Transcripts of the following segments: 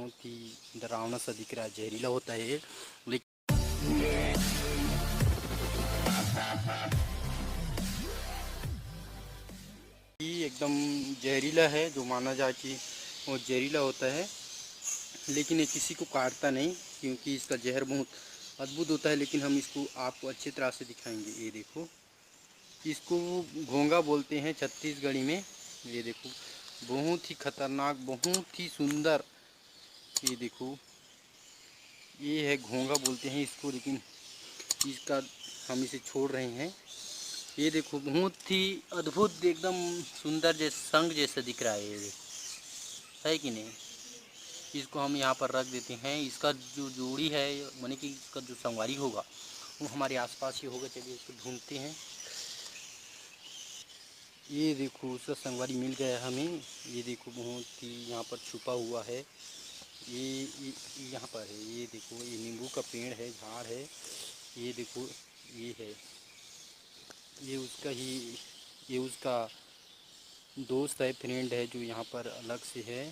बहुत ही डरावना सा दिख रहा है, जहरीला होता है लेकिन ये एकदम जहरीला है, जो माना जाए कि वो जहरीला होता है। लेकिन ये किसी को काटता नहीं क्योंकि इसका जहर बहुत अद्भुत होता है। लेकिन हम इसको आपको अच्छी तरह से दिखाएंगे। ये देखो, इसको घोंगा बोलते हैं छत्तीसगढ़ी में। ये देखो, बहुत ही खतरनाक, बहुत ही सुंदर। ये देखो, ये है घोंगा बोलते हैं इसको, लेकिन इसका हम इसे छोड़ रहे हैं। ये देखो, बहुत ही अद्भुत, एकदम सुंदर जैसे संग जैसा दिख रहा है। ये देखो, है कि नहीं। इसको हम यहाँ पर रख देते हैं। इसका जो जोड़ी है, माने कि इसका जो संगवारी होगा वो हमारे आसपास ही होगा। चलिए इसको ढूंढते हैं। ये देखो, उसका संगवारी मिल गया हमें। ये देखो, बहुत ही यहाँ पर छुपा हुआ है। ये यहाँ पर है। ये देखो, ये नींबू का पेड़ है, झाड़ है। ये देखो, ये है, ये उसका ही, ये उसका दोस्त है, फ्रेंड है, जो यहाँ पर अलग से है।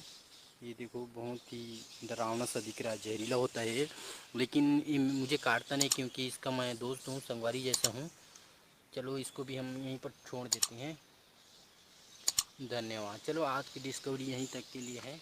ये देखो, बहुत ही डरावना सा दिख रहा है, जहरीला होता है लेकिन ये मुझे काटता नहीं क्योंकि इसका मैं दोस्त हूँ, संगवारी जैसा हूँ। चलो इसको भी हम यहीं पर छोड़ देते हैं। धन्यवाद। चलो आज की डिस्कवरी यहीं तक के लिए है।